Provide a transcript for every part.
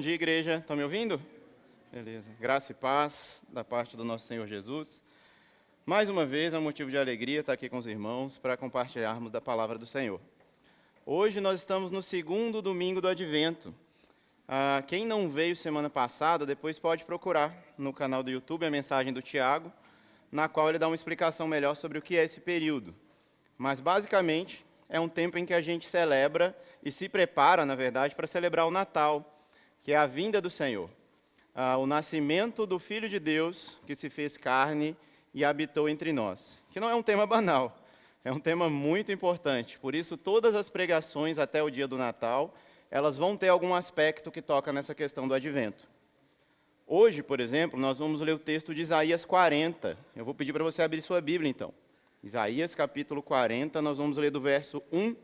dia, igreja. Estão me ouvindo? Beleza. Graça e paz da parte do nosso Senhor Jesus. Mais uma vez, é um motivo de alegria estar aqui com os irmãos para compartilharmos da palavra do Senhor. Hoje nós estamos no segundo domingo do Advento. Quem não veio semana passada, depois pode procurar no canal do YouTube a mensagem do Tiago, na qual ele dá uma explicação melhor sobre o que é esse período. Mas, basicamente, é um tempo em que a gente celebra e se prepara, na verdade, para celebrar o Natal, que é a vinda do Senhor. O nascimento do Filho de Deus, que se fez carne e habitou entre nós. Que não é um tema banal, é um tema muito importante. Por isso, todas as pregações até o dia do Natal, elas vão ter algum aspecto que toca nessa questão do Advento. Hoje, por exemplo, nós vamos ler o texto de Isaías 40. Eu vou pedir para você abrir sua Bíblia, então. Isaías, capítulo 40, nós vamos ler do verso 1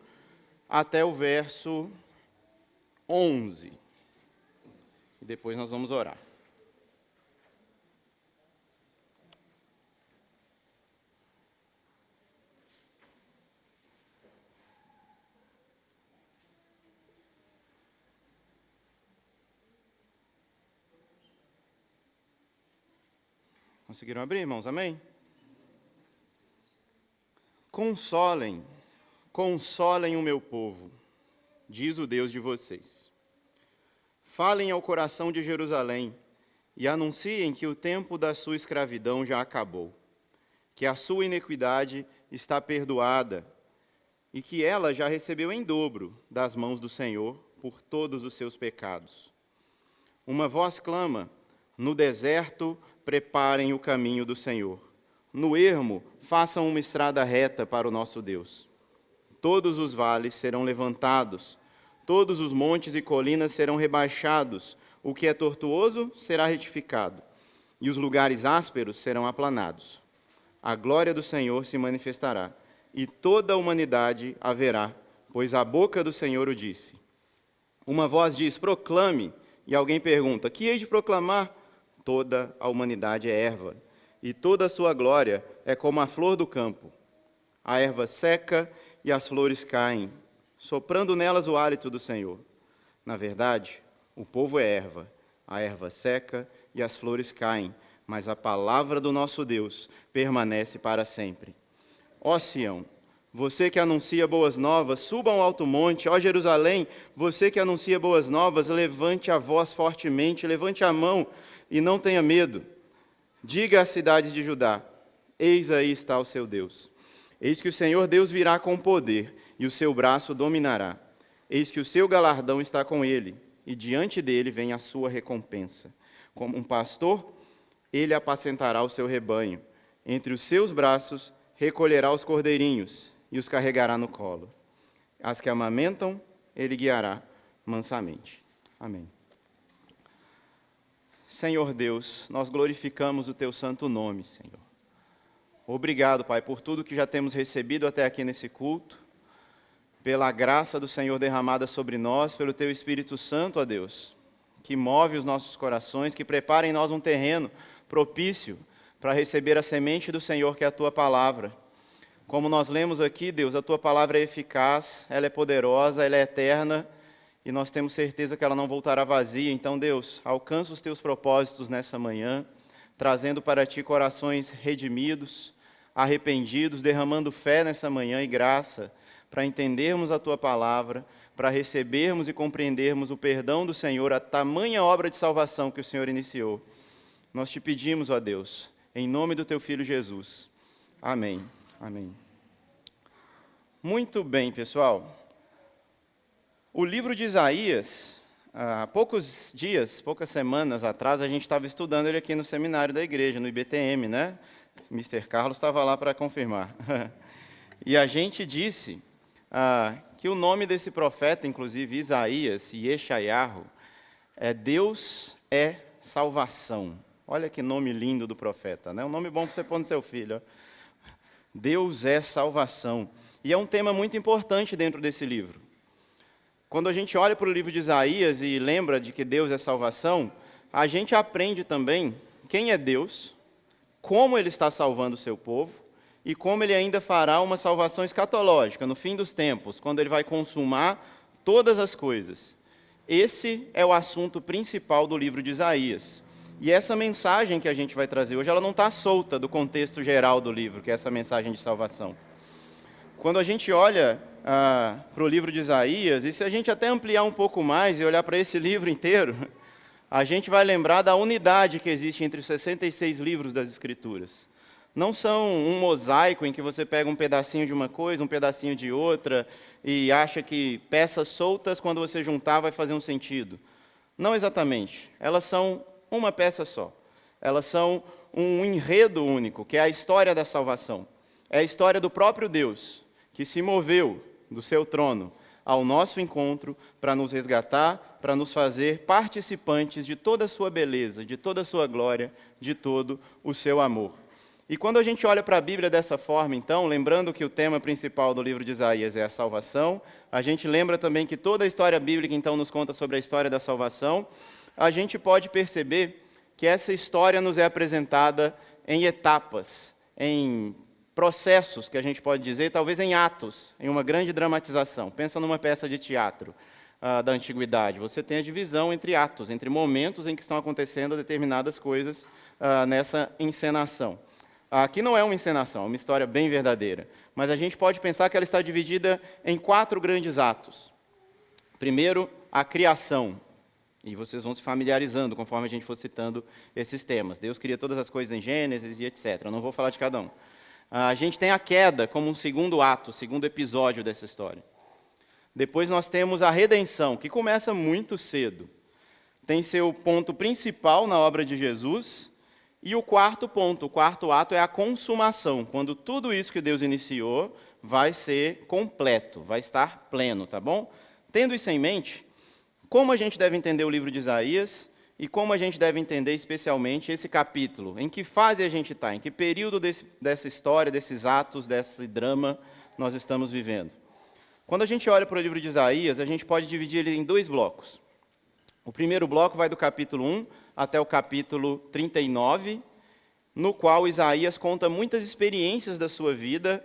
até o verso 11. E depois nós vamos orar. Conseguiram abrir, irmãos? Amém? Consolem, consolem o meu povo, diz o Deus de vocês. Falem ao coração de Jerusalém e anunciem que o tempo da sua escravidão já acabou, que a sua iniquidade está perdoada e que ela já recebeu em dobro das mãos do Senhor por todos os seus pecados. Uma voz clama, no deserto preparem o caminho do Senhor. No ermo, façam uma estrada reta para o nosso Deus. Todos os vales serão levantados, todos os montes e colinas serão rebaixados, o que é tortuoso será retificado, e os lugares ásperos serão aplanados. A glória do Senhor se manifestará, e toda a humanidade a verá, pois a boca do Senhor o disse. Uma voz diz, proclame, e alguém pergunta, que hei de proclamar? Toda a humanidade é erva, e toda a sua glória é como a flor do campo. A erva seca e as flores caem, soprando nelas o hálito do Senhor. Na verdade, o povo é erva, a erva seca e as flores caem, mas a palavra do nosso Deus permanece para sempre. Ó Sião, você que anuncia boas novas, suba ao alto monte. Ó Jerusalém, você que anuncia boas novas, levante a voz fortemente, levante a mão e não tenha medo. Diga às cidades de Judá, eis aí está o seu Deus. Eis que o Senhor Deus virá com poder, e o seu braço dominará. Eis que o seu galardão está com ele, e diante dele vem a sua recompensa. Como um pastor, ele apacentará o seu rebanho. Entre os seus braços recolherá os cordeirinhos, e os carregará no colo. As que amamentam, ele guiará mansamente. Amém. Senhor Deus, nós glorificamos o teu santo nome, Senhor. Obrigado, Pai, por tudo que já temos recebido até aqui nesse culto, pela graça do Senhor derramada sobre nós, pelo teu Espírito Santo, ó Deus, que move os nossos corações, que prepara em nós um terreno propício para receber a semente do Senhor, que é a tua palavra. Como nós lemos aqui, Deus, a tua palavra é eficaz, ela é poderosa, ela é eterna, e nós temos certeza que ela não voltará vazia. Então, Deus, alcança os teus propósitos nessa manhã, trazendo para ti corações redimidos, arrependidos, derramando fé nessa manhã e graça, para entendermos a tua palavra, para recebermos e compreendermos o perdão do Senhor, a tamanha obra de salvação que o Senhor iniciou. Nós te pedimos, ó Deus, em nome do teu Filho Jesus. Amém. Amém. Muito bem, pessoal. O livro de Isaías, há poucos dias, poucas semanas atrás, a gente estava estudando ele aqui no seminário da igreja, no IBTM, né? Mr. Carlos estava lá para confirmar. E a gente disse que o nome desse profeta, inclusive Isaías e Yeshayahu, é Deus é salvação. Olha que nome lindo do profeta, né? Um nome bom para você pôr no seu filho. Ó. Deus é salvação. E é um tema muito importante dentro desse livro. Quando a gente olha para o livro de Isaías e lembra de que Deus é salvação, a gente aprende também quem é Deus, como Ele está salvando o seu povo e como Ele ainda fará uma salvação escatológica no fim dos tempos, quando Ele vai consumar todas as coisas. Esse é o assunto principal do livro de Isaías. E essa mensagem que a gente vai trazer hoje, ela não está solta do contexto geral do livro, que é essa mensagem de salvação. Quando a gente olha para o livro de Isaías, e se a gente até ampliar um pouco mais e olhar para esse livro inteiro, a gente vai lembrar da unidade que existe entre os 66 livros das Escrituras. Não são um mosaico em que você pega um pedacinho de uma coisa, um pedacinho de outra, e acha que peças soltas, quando você juntar, vai fazer um sentido. Não exatamente. Elas são uma peça só. Elas são um enredo único, que é a história da salvação. É a história do próprio Deus, que se moveu do seu trono ao nosso encontro para nos resgatar, para nos fazer participantes de toda a sua beleza, de toda a sua glória, de todo o seu amor. E quando a gente olha para a Bíblia dessa forma, então, lembrando que o tema principal do livro de Isaías é a salvação, a gente lembra também que toda a história bíblica, então, nos conta sobre a história da salvação, a gente pode perceber que essa história nos é apresentada em etapas, em processos, que a gente pode dizer, talvez em atos, em uma grande dramatização. Pensa numa peça de teatro da antiguidade. Você tem a divisão entre atos, entre momentos em que estão acontecendo determinadas coisas nessa encenação. Aqui não é uma encenação, é uma história bem verdadeira. Mas a gente pode pensar que ela está dividida em 4 grandes atos. Primeiro, a criação. E vocês vão se familiarizando conforme a gente for citando esses temas. Deus cria todas as coisas em Gênesis e etc. Eu não vou falar de cada um. A gente tem a queda como um segundo ato, segundo episódio dessa história. Depois nós temos a redenção, que começa muito cedo. Tem seu ponto principal na obra de Jesus. E o quarto ponto, o quarto ato é a consumação, quando tudo isso que Deus iniciou vai ser completo, vai estar pleno, tá bom? Tendo isso em mente, como a gente deve entender o livro de Isaías e como a gente deve entender especialmente esse capítulo? Em que fase a gente está? Em que período dessa história, desses atos, desse drama nós estamos vivendo? Quando a gente olha para o livro de Isaías, a gente pode dividir ele em 2 blocos. O primeiro bloco vai do capítulo 1 até o capítulo 39, no qual Isaías conta muitas experiências da sua vida.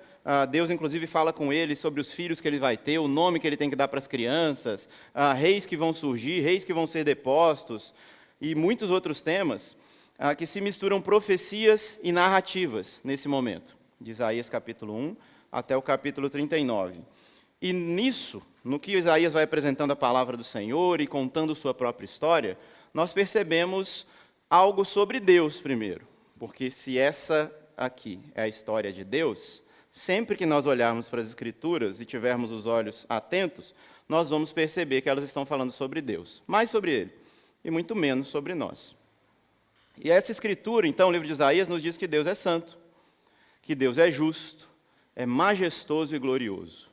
Deus, inclusive, fala com ele sobre os filhos que ele vai ter, o nome que ele tem que dar para as crianças, reis que vão surgir, reis que vão ser depostos, e muitos outros temas que se misturam profecias e narrativas nesse momento, de Isaías capítulo 1 até o capítulo 39. E nisso, no que Isaías vai apresentando a palavra do Senhor e contando sua própria história, nós percebemos algo sobre Deus primeiro. Porque se essa aqui é a história de Deus, sempre que nós olharmos para as Escrituras e tivermos os olhos atentos, nós vamos perceber que elas estão falando sobre Deus. Mais sobre Ele, e muito menos sobre nós. E essa Escritura, então, o livro de Isaías nos diz que Deus é santo, que Deus é justo, é majestoso e glorioso.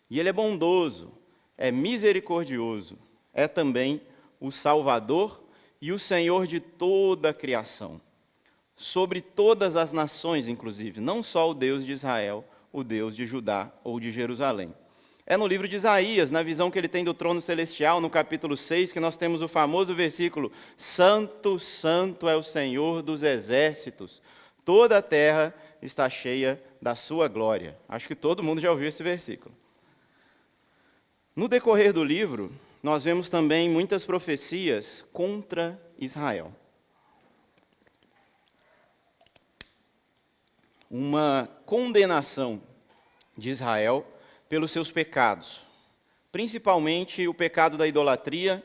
E Ele é bondoso, é misericordioso, é também o Salvador e o Senhor de toda a criação, sobre todas as nações, inclusive, não só o Deus de Israel, o Deus de Judá ou de Jerusalém. É no livro de Isaías, na visão que ele tem do trono celestial, no capítulo 6, que nós temos o famoso versículo: Santo, Santo é o Senhor dos exércitos, toda a terra está cheia da sua glória. Acho que todo mundo já ouviu esse versículo. No decorrer do livro, nós vemos também muitas profecias contra Israel. Uma condenação de Israel pelos seus pecados, principalmente o pecado da idolatria,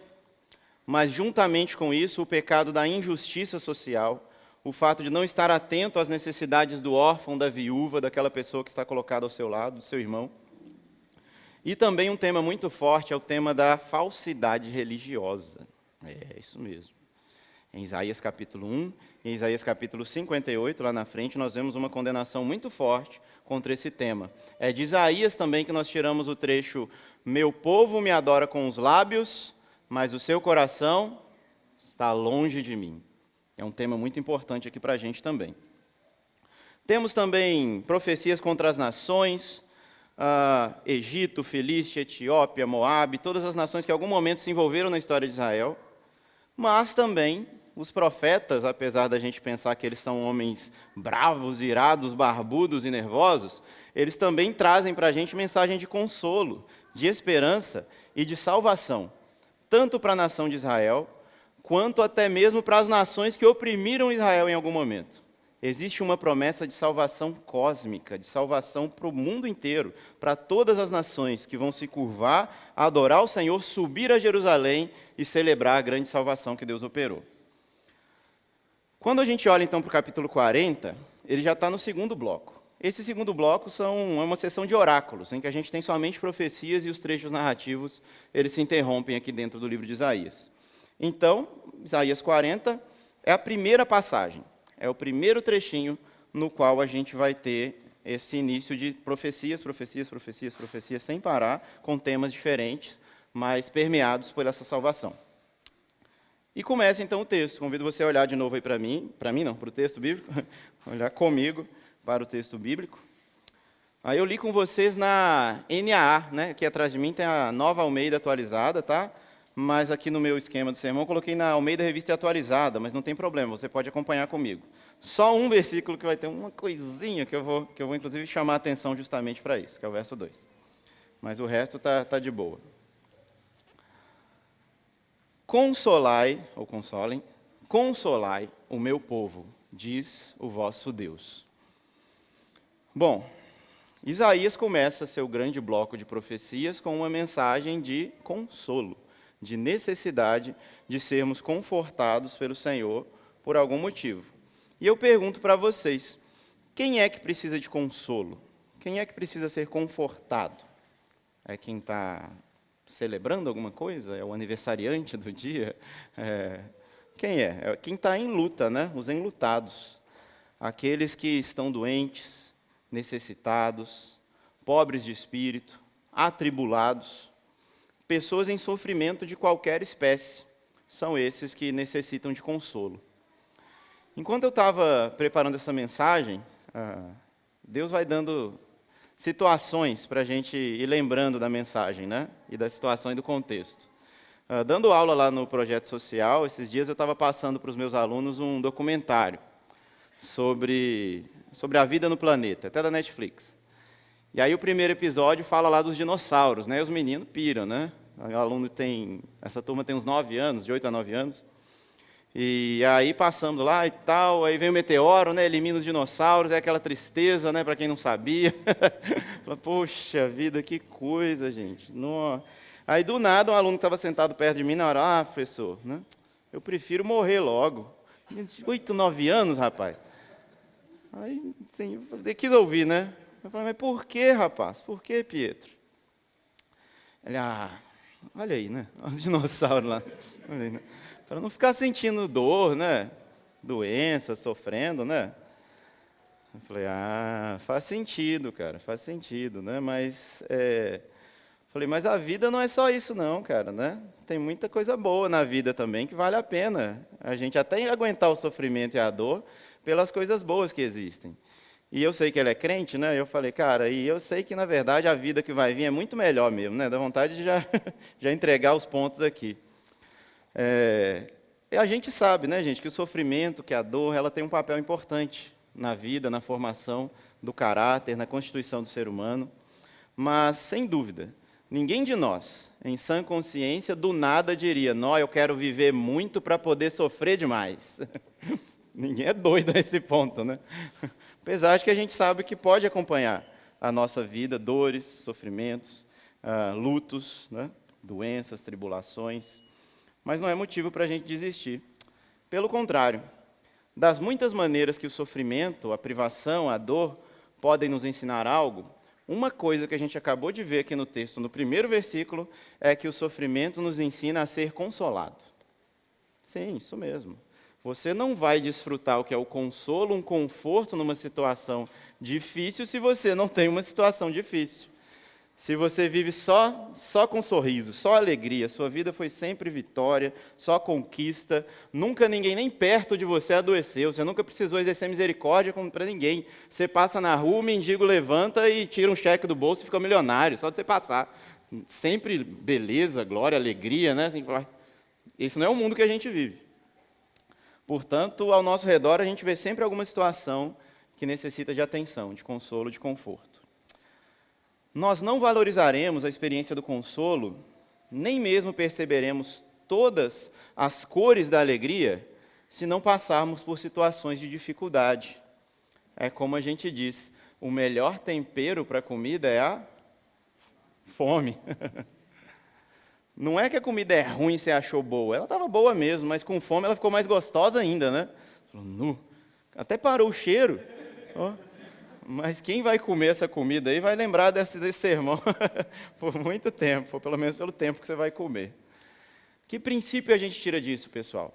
mas juntamente com isso o pecado da injustiça social, o fato de não estar atento às necessidades do órfão, da viúva, daquela pessoa que está colocada ao seu lado, do seu irmão. E também um tema muito forte é o tema da falsidade religiosa. É isso mesmo. Em Isaías capítulo 1 e em Isaías capítulo 58, lá na frente, nós vemos uma condenação muito forte contra esse tema. É de Isaías também que nós tiramos o trecho: meu povo me adora com os lábios, mas o seu coração está longe de mim. É um tema muito importante aqui para a gente também. Temos também profecias contra as nações, Egito, Filístia, Etiópia, Moabe, todas as nações que em algum momento se envolveram na história de Israel, mas também os profetas, apesar da gente pensar que eles são homens bravos, irados, barbudos e nervosos, eles também trazem para a gente mensagem de consolo, de esperança e de salvação, tanto para a nação de Israel, quanto até mesmo para as nações que oprimiram Israel em algum momento. Existe uma promessa de salvação cósmica, de salvação para o mundo inteiro, para todas as nações que vão se curvar, adorar o Senhor, subir a Jerusalém e celebrar a grande salvação que Deus operou. Quando a gente olha então para o capítulo 40, ele já está no segundo bloco. Esse segundo bloco é uma sessão de oráculos, em que a gente tem somente profecias e os trechos narrativos, eles se interrompem aqui dentro do livro de Isaías. Então, Isaías 40 é a primeira passagem, é o primeiro trechinho no qual a gente vai ter esse início de profecias, sem parar, com temas diferentes, mas permeados por essa salvação. E começa então o texto. Convido você a olhar de novo aí para o texto bíblico, olhar comigo para o texto bíblico. Aí eu li com vocês na NAA, né? Aqui atrás de mim tem a Nova Almeida atualizada, tá? Mas aqui no meu esquema do sermão eu coloquei na Almeida Revista Atualizada, mas não tem problema, você pode acompanhar comigo. Só um versículo que vai ter uma coisinha que eu vou inclusive chamar a atenção justamente para isso, que é o verso 2. Mas o resto tá de boa. Consolai o meu povo, diz o vosso Deus. Bom, Isaías começa seu grande bloco de profecias com uma mensagem de consolo, de necessidade de sermos confortados pelo Senhor por algum motivo. E eu pergunto para vocês, quem é que precisa de consolo? Quem é que precisa ser confortado? É quem está celebrando alguma coisa? É o aniversariante do dia? Quem é? É quem está em luta, né? Os enlutados. Aqueles que estão doentes, necessitados, pobres de espírito, atribulados, pessoas em sofrimento de qualquer espécie, são esses que necessitam de consolo. Enquanto eu estava preparando essa mensagem, Deus vai dando situações para a gente ir lembrando da mensagem, né? E da situação e do contexto. Dando aula lá no projeto social, esses dias eu estava passando para os meus alunos um documentário sobre a vida no planeta, até da Netflix. E aí o primeiro episódio fala lá dos dinossauros, né? E os meninos piram, né? Essa turma tem uns 9 anos, de 8 a 9 anos. E aí passando lá e tal, aí vem o meteoro, né? Elimina os dinossauros, é aquela tristeza, né? Para quem não sabia. Poxa vida, que coisa, gente. Nossa. Aí do nada um aluno que estava sentado perto de mim na hora, professor, né? Eu prefiro morrer logo. 8, 9 anos, rapaz. Aí, sim, eu quis ouvir, né? Eu falei, mas por que, rapaz? Por que, Pietro? Ele, olha aí, né? Olha os dinossauros lá. Olha aí, né? Para não ficar sentindo dor, né? Doença, sofrendo, né? Eu falei, faz sentido, cara, faz sentido, né? Mas, falei, mas a vida não é só isso não, cara, né? Tem muita coisa boa na vida também que vale a pena a gente até aguentar o sofrimento e a dor pelas coisas boas que existem. E eu sei que ele é crente, né? Eu falei, cara, e eu sei que na verdade a vida que vai vir é muito melhor mesmo, né? Dá vontade de já entregar os pontos aqui. E a gente sabe, né, gente, que o sofrimento, que a dor, ela tem um papel importante na vida, na formação do caráter, na constituição do ser humano. Mas, sem dúvida, ninguém de nós, em sã consciência, do nada diria, eu quero viver muito para poder sofrer demais. Ninguém é doido a esse ponto, né? Apesar de que a gente sabe que pode acompanhar a nossa vida, dores, sofrimentos, lutos, né? Doenças, tribulações, mas não é motivo para a gente desistir. Pelo contrário, das muitas maneiras que o sofrimento, a privação, a dor podem nos ensinar algo, uma coisa que a gente acabou de ver aqui no texto, no primeiro versículo, é que o sofrimento nos ensina a ser consolado. Sim, isso mesmo. Você não vai desfrutar o que é o consolo, um conforto numa situação difícil, se você não tem uma situação difícil. Se você vive só com sorriso, só alegria, sua vida foi sempre vitória, só conquista, nunca ninguém nem perto de você adoeceu, você nunca precisou exercer misericórdia para ninguém. Você passa na rua, o mendigo levanta e tira um cheque do bolso e fica milionário, só de você passar. Sempre beleza, glória, alegria, né? Assim, isso não é o mundo que a gente vive. Portanto, ao nosso redor, a gente vê sempre alguma situação que necessita de atenção, de consolo, de conforto. Nós não valorizaremos a experiência do consolo Nem mesmo perceberemos todas as cores da alegria se não passarmos por situações de dificuldade. É como a gente diz, o melhor tempero para a comida é a fome. Não é que a comida é ruim e você achou boa, ela estava boa mesmo, mas com fome ela ficou mais gostosa ainda, né? Nu. Até parou o cheiro. Ó. Mas quem vai comer essa comida aí vai lembrar desse sermão por muito tempo, ou pelo menos pelo tempo que você vai comer. Que princípio a gente tira disso, pessoal?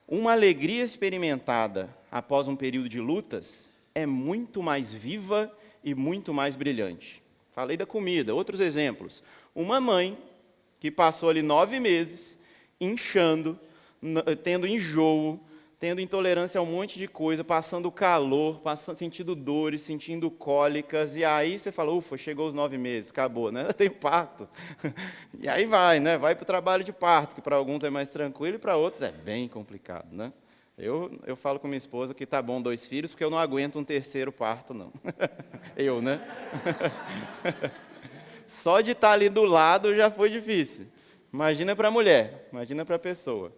Uma alegria experimentada após um período de lutas é muito mais viva e muito mais brilhante. Falei da comida, outros exemplos. Uma mãe que passou ali 9 meses inchando, tendo enjoo, tendo intolerância a um monte de coisa, passando calor, sentindo dores, sentindo cólicas, e aí você fala, ufa, chegou os 9 meses, acabou, né? Tem parto. E aí vai, né? Vai para o trabalho de parto, que para alguns é mais tranquilo e para outros é bem complicado, né? Eu falo com minha esposa que tá bom 2 filhos, porque eu não aguento um terceiro parto, não. Eu, né? Só de estar ali do lado já foi difícil. Imagina para a mulher, imagina para a pessoa.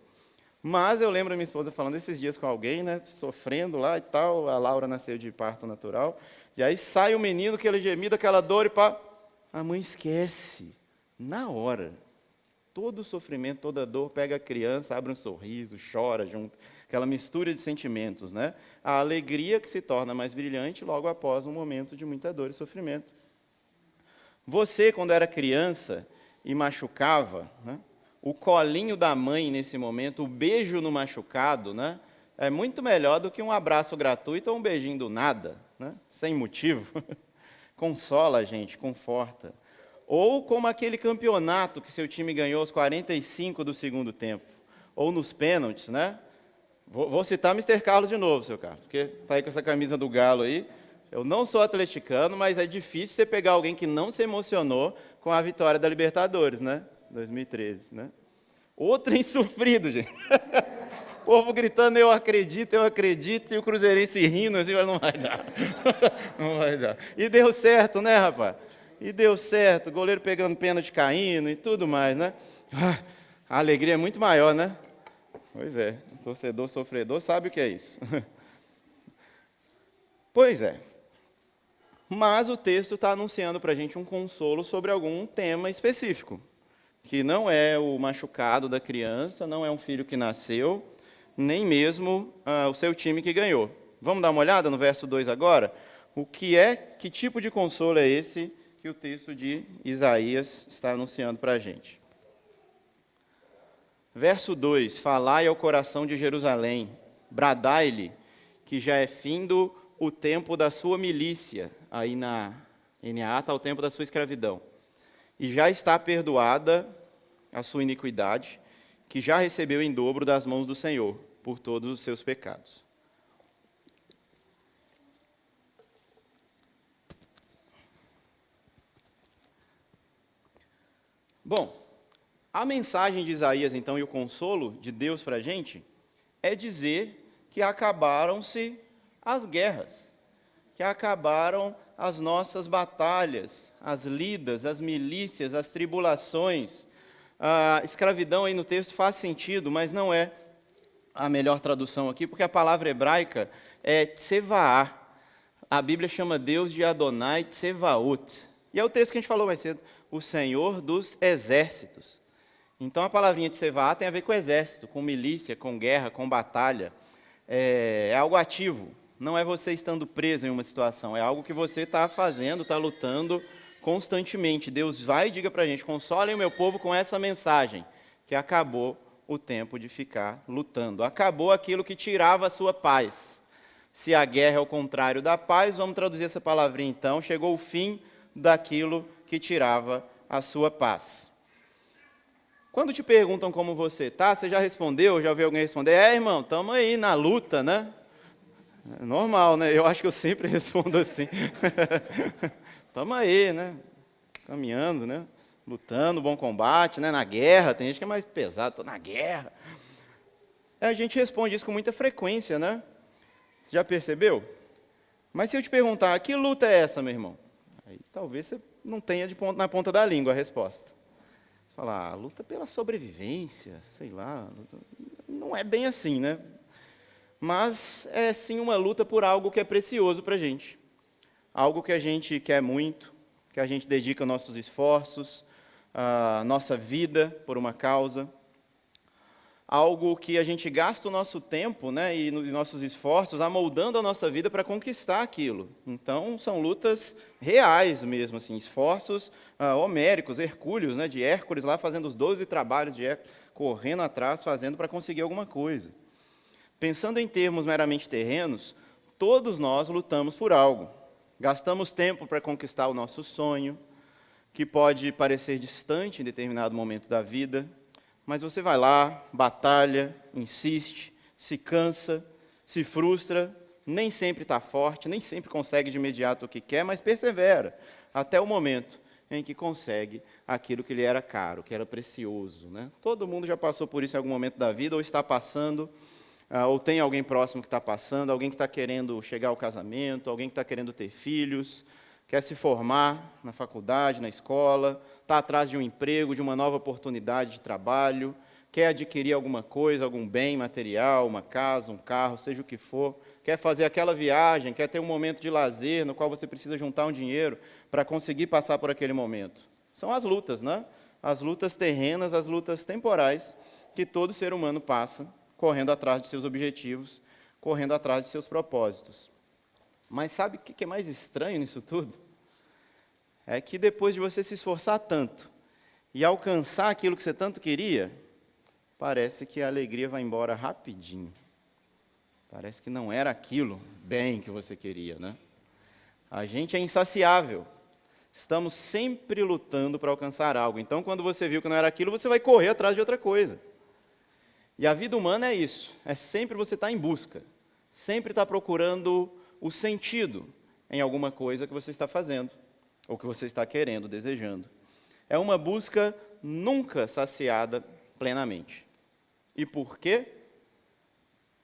Mas eu lembro a minha esposa falando esses dias com alguém, né, sofrendo lá e tal, a Laura nasceu de parto natural, e aí sai o menino, aquele gemido, aquela dor, e pá, a mãe esquece, na hora. Todo o sofrimento, toda a dor, pega a criança, abre um sorriso, chora junto, aquela mistura de sentimentos, né? A alegria que se torna mais brilhante logo após um momento de muita dor e sofrimento. Você, quando era criança e machucava, né? O colinho da mãe nesse momento, o beijo no machucado, né? É muito melhor do que um abraço gratuito ou um beijinho do nada, né? Sem motivo. Consola a gente, conforta. Ou como aquele campeonato que seu time ganhou aos 45 do segundo tempo. Ou nos pênaltis, né? Vou citar Mr. Carlos de novo, seu Carlos, porque está aí com essa camisa do Galo aí. Eu não sou atleticano, mas é difícil você pegar alguém que não se emocionou com a vitória da Libertadores, né? 2013, né? Outro insofrido, gente. O povo gritando, eu acredito, e o cruzeirense rindo, assim, mas não vai dar. Não vai dar. E deu certo, né, rapaz? E deu certo, o goleiro pegando pênalti caindo e tudo mais, né? A alegria é muito maior, né? Pois é, o torcedor sofredor sabe o que é isso. Pois é. Mas o texto está anunciando para a gente um consolo sobre algum tema específico, que não é o machucado da criança, não é um filho que nasceu, nem mesmo o seu time que ganhou. Vamos dar uma olhada no verso 2 agora? Que tipo de consolo é esse que o texto de Isaías está anunciando para a gente? Verso 2, falai ao coração de Jerusalém, bradai-lhe, que já é findo o tempo da sua milícia, aí na NAA está o tempo da sua escravidão, e já está perdoada a sua iniquidade, que já recebeu em dobro das mãos do Senhor, por todos os seus pecados. Bom, a mensagem de Isaías, então, e o consolo de Deus para a gente, é dizer que acabaram-se as guerras, que acabaram as nossas batalhas, as lidas, as milícias, as tribulações. A escravidão aí no texto faz sentido, mas não é a melhor tradução aqui, porque a palavra hebraica é tsevaá. A Bíblia chama Deus de Adonai Tsevaot. E é o texto que a gente falou mais cedo, o Senhor dos exércitos. Então a palavrinha tsevaá tem a ver com exército, com milícia, com guerra, com batalha. É algo ativo, não é você estando preso em uma situação, é algo que você está fazendo, está lutando constantemente. Deus vai e diga para a gente, consolem o meu povo com essa mensagem, que acabou o tempo de ficar lutando. Acabou aquilo que tirava a sua paz. Se a guerra é o contrário da paz, vamos traduzir essa palavrinha então, chegou o fim daquilo que tirava a sua paz. Quando te perguntam como você está, você já respondeu, já ouviu alguém responder, irmão, estamos aí na luta, né? É normal, né? Eu acho que eu sempre respondo assim. Estamos aí, né? Caminhando, né? Lutando, bom combate, né? Na guerra, tem gente que é mais pesado, estou na guerra. A gente responde isso com muita frequência, né? Já percebeu? Mas se eu te perguntar, que luta é essa, meu irmão? Aí talvez você não tenha na ponta da língua a resposta. Você fala, luta pela sobrevivência, sei lá. Não é bem assim, né? Mas é sim uma luta por algo que é precioso para a gente. Algo que a gente quer muito, que a gente dedica nossos esforços, a nossa vida por uma causa. Algo que a gente gasta o nosso tempo, né, e nos nossos esforços amoldando a nossa vida para conquistar aquilo. Então, são lutas reais mesmo, assim, esforços homéricos, hercúleos, né, de Hércules lá fazendo os 12 trabalhos de Hércules, correndo atrás, fazendo para conseguir alguma coisa. Pensando em termos meramente terrenos, todos nós lutamos por algo. Gastamos tempo para conquistar o nosso sonho, que pode parecer distante em determinado momento da vida, mas você vai lá, batalha, insiste, se cansa, se frustra, nem sempre está forte, nem sempre consegue de imediato o que quer, mas persevera, até o momento em que consegue aquilo que lhe era caro, que era precioso, né? Todo mundo já passou por isso em algum momento da vida, ou está passando, ou tem alguém próximo que está passando, alguém que está querendo chegar ao casamento, alguém que está querendo ter filhos, quer se formar na faculdade, na escola, está atrás de um emprego, de uma nova oportunidade de trabalho, quer adquirir alguma coisa, algum bem material, uma casa, um carro, seja o que for, quer fazer aquela viagem, quer ter um momento de lazer no qual você precisa juntar um dinheiro para conseguir passar por aquele momento. São as lutas, né? As lutas terrenas, as lutas temporais que todo ser humano passa, correndo atrás de seus objetivos, correndo atrás de seus propósitos. Mas sabe o que é mais estranho nisso tudo? É que depois de você se esforçar tanto e alcançar aquilo que você tanto queria, parece que a alegria vai embora rapidinho. Parece que não era aquilo bem que você queria, né? A gente é insaciável. Estamos sempre lutando para alcançar algo. Então, quando você viu que não era aquilo, você vai correr atrás de outra coisa. E a vida humana é isso. É sempre você estar em busca. Sempre estar procurando o sentido em alguma coisa que você está fazendo, ou que você está querendo, desejando. É uma busca nunca saciada plenamente. E por quê?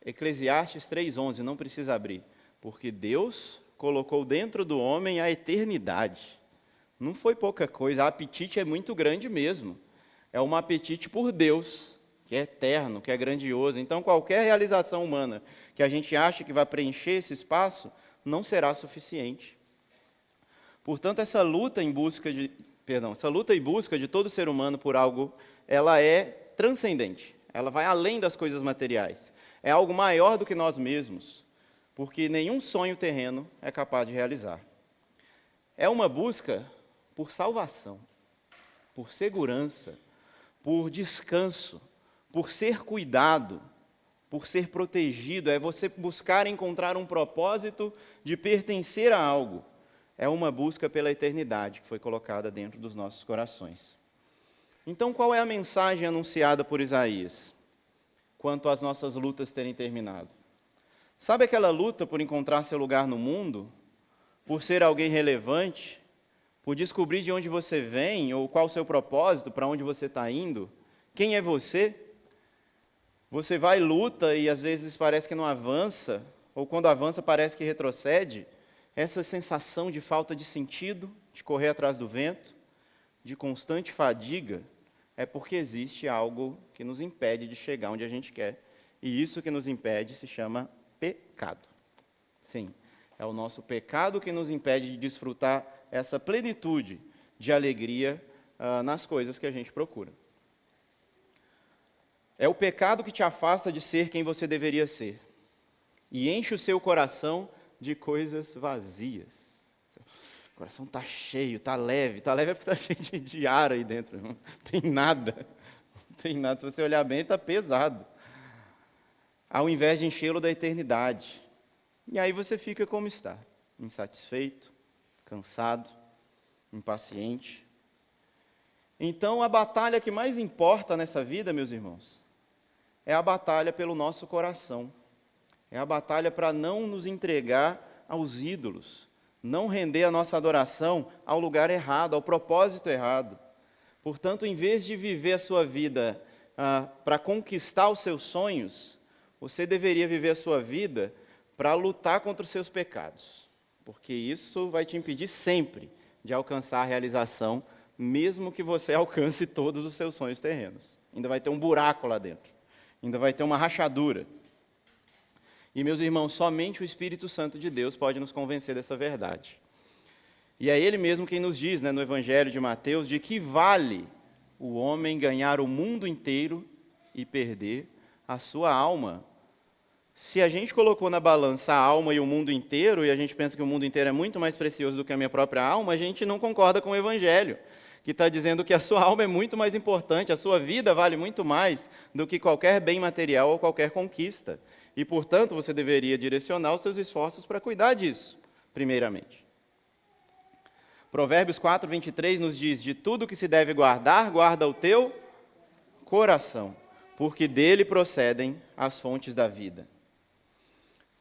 Eclesiastes 3:11, não precisa abrir. Porque Deus colocou dentro do homem a eternidade. Não foi pouca coisa, o apetite é muito grande mesmo. É um apetite por Deus, que é eterno, que é grandioso. Então, qualquer realização humana que a gente acha que vai preencher esse espaço, não será suficiente. Portanto, essa luta e busca de todo ser humano por algo, ela é transcendente. Ela vai além das coisas materiais. É algo maior do que nós mesmos, porque nenhum sonho terreno é capaz de realizar. É uma busca por salvação, por segurança, por descanso, por ser cuidado, por ser protegido. É você buscar encontrar um propósito de pertencer a algo. É uma busca pela eternidade que foi colocada dentro dos nossos corações. Então, qual é a mensagem anunciada por Isaías quanto às nossas lutas terem terminado? Sabe aquela luta por encontrar seu lugar no mundo? Por ser alguém relevante? Por descobrir de onde você vem, ou qual o seu propósito, para onde você está indo? Quem é você? Você vai e luta e às vezes parece que não avança, ou quando avança parece que retrocede. Essa sensação de falta de sentido, de correr atrás do vento, de constante fadiga, é porque existe algo que nos impede de chegar onde a gente quer. E isso que nos impede se chama pecado. Sim, é o nosso pecado que nos impede de desfrutar essa plenitude de alegria nas coisas que a gente procura. É o pecado que te afasta de ser quem você deveria ser e enche o seu coração de coisas vazias. O coração está cheio, está leve é porque está cheio de ar aí dentro, não tem nada, se você olhar bem está pesado, ao invés de enchê-lo da eternidade. E aí você fica como está, insatisfeito, cansado, impaciente. Então a batalha que mais importa nessa vida, meus irmãos, é a batalha pelo nosso coração. É a batalha para não nos entregar aos ídolos, não render a nossa adoração ao lugar errado, ao propósito errado. Portanto, em vez de viver a sua vida para conquistar os seus sonhos, você deveria viver a sua vida para lutar contra os seus pecados, porque isso vai te impedir sempre de alcançar a realização mesmo que você alcance todos os seus sonhos terrenos. Ainda vai ter um buraco lá dentro. Ainda vai ter uma rachadura. E, meus irmãos, somente o Espírito Santo de Deus pode nos convencer dessa verdade. E é Ele mesmo quem nos diz, no Evangelho de Mateus, de que vale o homem ganhar o mundo inteiro e perder a sua alma. Se a gente colocou na balança a alma e o mundo inteiro, e a gente pensa que o mundo inteiro é muito mais precioso do que a minha própria alma, a gente não concorda com o Evangelho, que está dizendo que a sua alma é muito mais importante, a sua vida vale muito mais do que qualquer bem material ou qualquer conquista. E, portanto, você deveria direcionar os seus esforços para cuidar disso, primeiramente. Provérbios 4, 23 nos diz: de tudo que se deve guardar, guarda o teu coração, porque dele procedem as fontes da vida.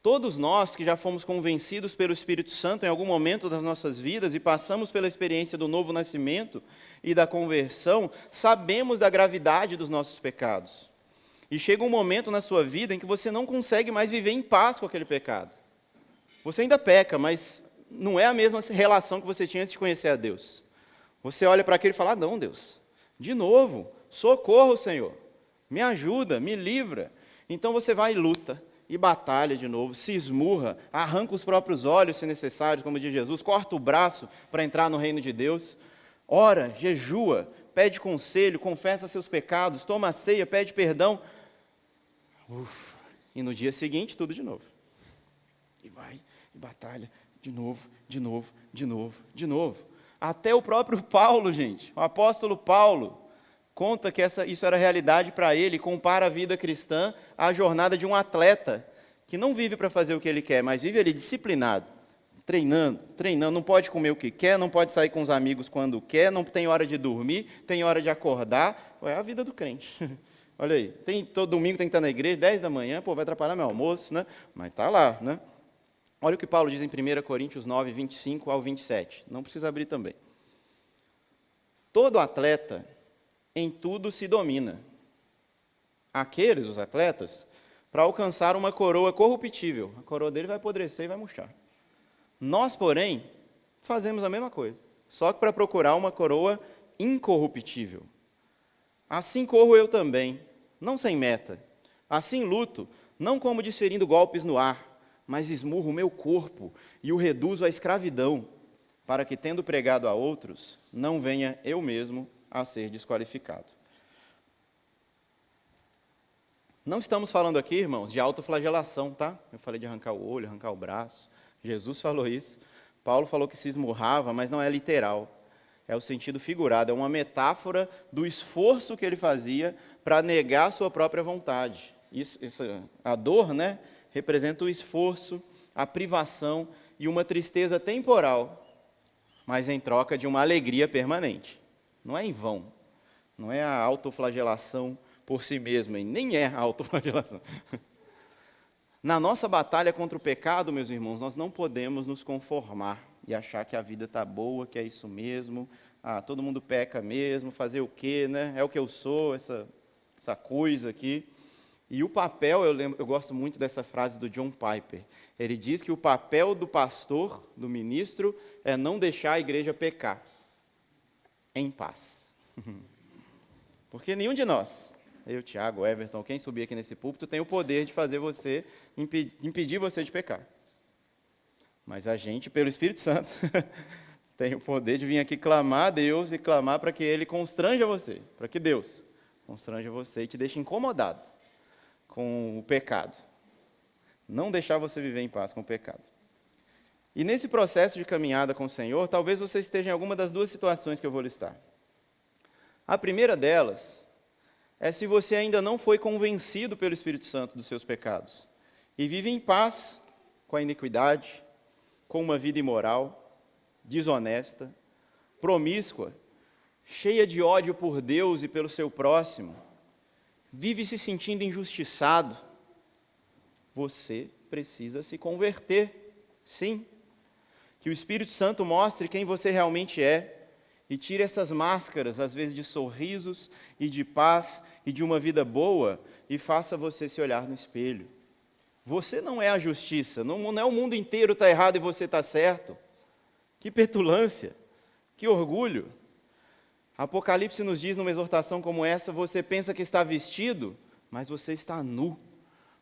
Todos nós que já fomos convencidos pelo Espírito Santo em algum momento das nossas vidas e passamos pela experiência do novo nascimento e da conversão, sabemos da gravidade dos nossos pecados. E chega um momento na sua vida em que você não consegue mais viver em paz com aquele pecado. Você ainda peca, mas não é a mesma relação que você tinha antes de conhecer a Deus. Você olha para aquilo e fala: não, Deus, de novo, socorro, Senhor, me ajuda, me livra. Então você vai e luta, e batalha de novo, se esmurra, arranca os próprios olhos, se necessário, como diz Jesus, corta o braço para entrar no reino de Deus, ora, jejua, pede conselho, confessa seus pecados, toma a ceia, pede perdão. Ufa, e no dia seguinte, tudo de novo. E vai, e batalha, de novo, de novo, de novo, de novo. Até o próprio Paulo, gente, o apóstolo Paulo, conta que isso era realidade para ele, compara a vida cristã à jornada de um atleta, que não vive para fazer o que ele quer, mas vive ali disciplinado, treinando, não pode comer o que quer, não pode sair com os amigos quando quer, não tem hora de dormir, tem hora de acordar. É a vida do crente. Olha aí, todo domingo tem que estar na igreja, 10 da manhã, vai atrapalhar meu almoço, né? Mas está lá, né? Olha o que Paulo diz em 1 Coríntios 9, 25 ao 27. Não precisa abrir também. Todo atleta em tudo se domina. Aqueles, os atletas, para alcançar uma coroa corruptível. A coroa dele vai apodrecer e vai murchar. Nós, porém, fazemos a mesma coisa, só que para procurar uma coroa incorruptível. Assim corro eu também, não sem meta. Assim luto, não como desferindo golpes no ar, mas esmurro o meu corpo e o reduzo à escravidão, para que, tendo pregado a outros, não venha eu mesmo a ser desqualificado. Não estamos falando aqui, irmãos, de autoflagelação, tá? Eu falei de arrancar o olho, arrancar o braço. Jesus falou isso. Paulo falou que se esmurrava, mas não é literal. É o sentido figurado, é uma metáfora do esforço que ele fazia para negar a sua própria vontade. A dor, né, representa o esforço, a privação e uma tristeza temporal, mas em troca de uma alegria permanente. Não é em vão, não é a autoflagelação por si mesma, e nem é a autoflagelação. Na nossa batalha contra o pecado, meus irmãos, nós não podemos nos conformar e achar que a vida está boa, que é isso mesmo, todo mundo peca mesmo, fazer o quê, né? É o que eu sou, essa coisa aqui. E o papel, eu gosto muito dessa frase do John Piper, ele diz que o papel do pastor, do ministro, é não deixar a igreja pecar em paz. Porque nenhum de nós, eu, Tiago, Everton, quem subir aqui nesse púlpito, tem o poder de fazer você, impedir você de pecar. Mas a gente, pelo Espírito Santo, tem o poder de vir aqui clamar a Deus e clamar para que Ele constranja você, para que Deus constranja você e te deixe incomodado com o pecado. Não deixar você viver em paz com o pecado. E nesse processo de caminhada com o Senhor, talvez você esteja em alguma das duas situações que eu vou listar. A primeira delas é se você ainda não foi convencido pelo Espírito Santo dos seus pecados e vive em paz com a iniquidade, com uma vida imoral, desonesta, promíscua, cheia de ódio por Deus e pelo seu próximo, vive se sentindo injustiçado. Você precisa se converter, sim. Que o Espírito Santo mostre quem você realmente é e tire essas máscaras, às vezes de sorrisos e de paz e de uma vida boa, e faça você se olhar no espelho. Você não é a justiça, não é o mundo inteiro está errado e você está certo. Que petulância, que orgulho. Apocalipse nos diz, numa exortação como essa, você pensa que está vestido, mas você está nu.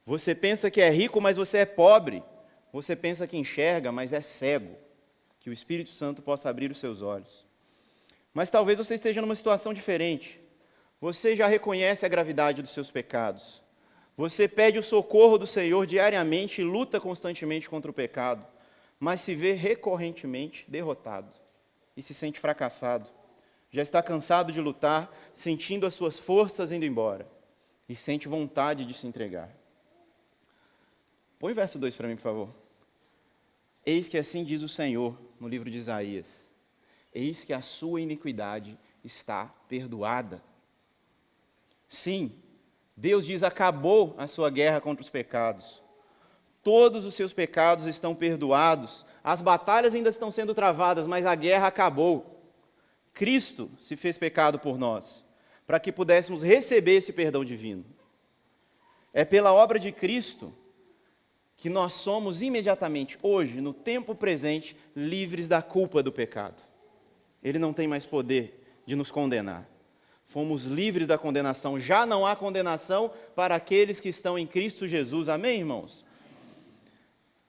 Você pensa que é rico, mas você é pobre. Você pensa que enxerga, mas é cego. Que o Espírito Santo possa abrir os seus olhos. Mas talvez você esteja numa situação diferente. Você já reconhece a gravidade dos seus pecados. Você pede o socorro do Senhor diariamente e luta constantemente contra o pecado, mas se vê recorrentemente derrotado e se sente fracassado. Já está cansado de lutar, sentindo as suas forças indo embora e sente vontade de se entregar. Põe o verso 2 para mim, por favor. Eis que assim diz o Senhor no livro de Isaías: eis que a sua iniquidade está perdoada. Sim, Deus diz: acabou a sua guerra contra os pecados. Todos os seus pecados estão perdoados. As batalhas ainda estão sendo travadas, mas a guerra acabou. Cristo se fez pecado por nós, para que pudéssemos receber esse perdão divino. É pela obra de Cristo que nós somos imediatamente, hoje, no tempo presente, livres da culpa do pecado. Ele não tem mais poder de nos condenar. Fomos livres da condenação. Já não há condenação para aqueles que estão em Cristo Jesus. Amém, irmãos?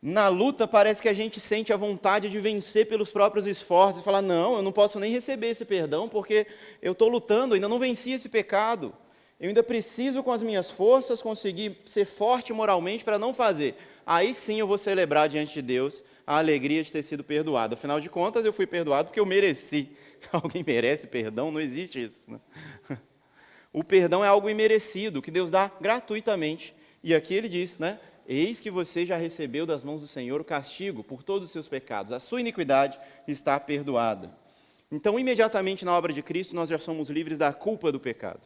Na luta parece que a gente sente a vontade de vencer pelos próprios esforços e falar: não, eu não posso nem receber esse perdão porque eu estou lutando, ainda não venci esse pecado. Eu ainda preciso, com as minhas forças, conseguir ser forte moralmente para não fazer. Aí sim eu vou celebrar diante de Deus a alegria de ter sido perdoado. Afinal de contas, eu fui perdoado porque eu mereci. Alguém merece perdão? Não existe isso, né? O perdão é algo imerecido, que Deus dá gratuitamente. E aqui ele diz, né? Eis que você já recebeu das mãos do Senhor o castigo por todos os seus pecados. A sua iniquidade está perdoada. Então, imediatamente na obra de Cristo, nós já somos livres da culpa do pecado.